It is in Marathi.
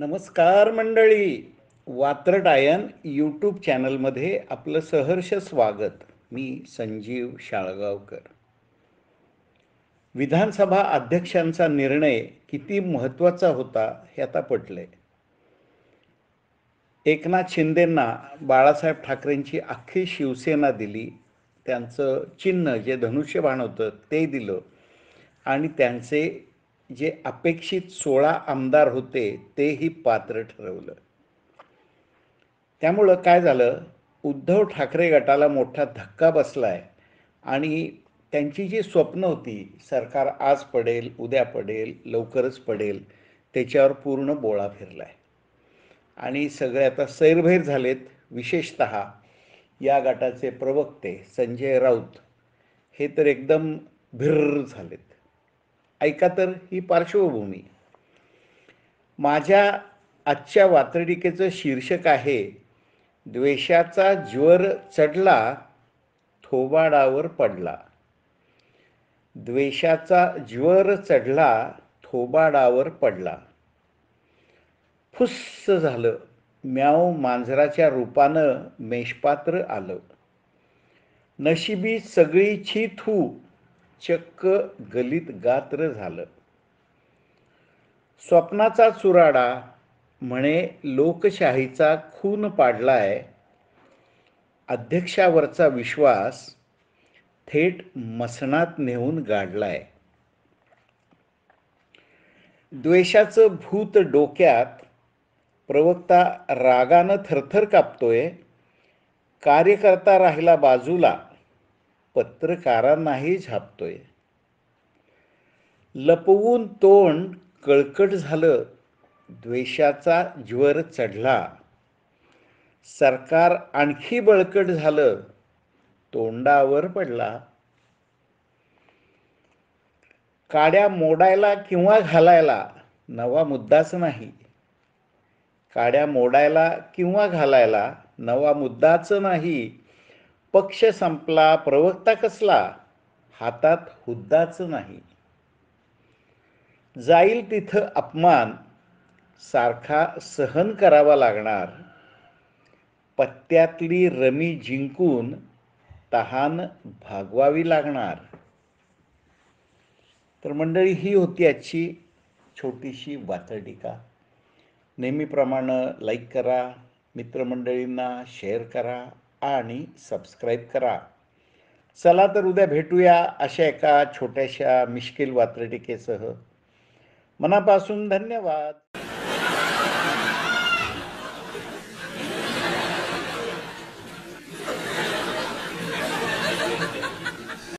नमस्कार मंडळी. वात्रटायन यूट्यूब चॅनलमध्ये आपलं सहर्ष स्वागत. मी संजीव शाळगावकर. विधानसभा अध्यक्षांचा निर्णय किती महत्त्वाचा होता हे आता पटलंय. एकनाथ शिंदेंना बाळासाहेब ठाकरेंची अख्खी शिवसेना दिली, त्यांचं चिन्ह जे धनुष्यबाण होतं ते दिलं आणि त्यांचे जे अपेक्षित 16 आमदार होते तेही पात्र ठरवलं. त्यामुळं काय झालं, उद्धव ठाकरे गटाला मोठा धक्का बसलाय आणि त्यांची जी स्वप्न होती, सरकार आज पडेल, उद्या पडेल, लवकरच पडेल, त्याच्यावर पूर्ण बोळा फिरलाय आणि सगळे आता सैरभैर झालेत. विशेषतः या गटाचे प्रवक्ते संजय राऊत हे तर एकदम भिर्र झालेत. ऐका तर ही पार्श्वभूमी. माझ्या आजच्या वात्रटिकेचं शीर्षक आहे, द्वेषाचा ज्वर चढला, थोबाडावर पडला. द्वेषाचा ज्वर चढला, थोबाडावर पडला. फुस्स झालं, म्याव मांजराच्या रूपानं मेषपात्र आलं. नशिबी सगळीची थू, चक्क गलित गात्र झालं. स्वप्नाचा चुराडा म्हणे लोकशाहीचा खून पाडलाय. अध्यक्षावरचा विश्वास थेट मसणात नेऊन गाडलाय. द्वेषाचं भूत डोक्यात, प्रवक्ता रागानं थरथर कापतोय. कार्यकर्ता राहिला बाजूला, पत्रकारांनाही झापतोय. लपवून तोंड कळकट झालं, द्वेषाचा ज्वर चढला. सरकार आणखी बळकट झालं, तोंडावर पडला. काड्या मोडायला किंवा घालायला नवा मुद्दाच नाही. काड्या मोडायला किंवा घालायला नवा मुद्दाच नाही. पक्ष संपला, प्रवक्ता कसला, हातात हुद्दाच नाही. जाईल तिथं अपमान सारखा सहन करावा लागणार. पत्त्यातली रमी जिंकून तहान भागवावी लागणार. तर मंडळी, ही होती आजची छोटीशी वात्रटिका. नेहमीप्रमाणे लाईक करा, मित्रमंडळींना शेअर करा आणि सबस्क्राईब करा. चला तर उद्या भेटूया अशा एका छोट्याशा मिश्किल वात्रटिकेसह. मनापासून धन्यवाद.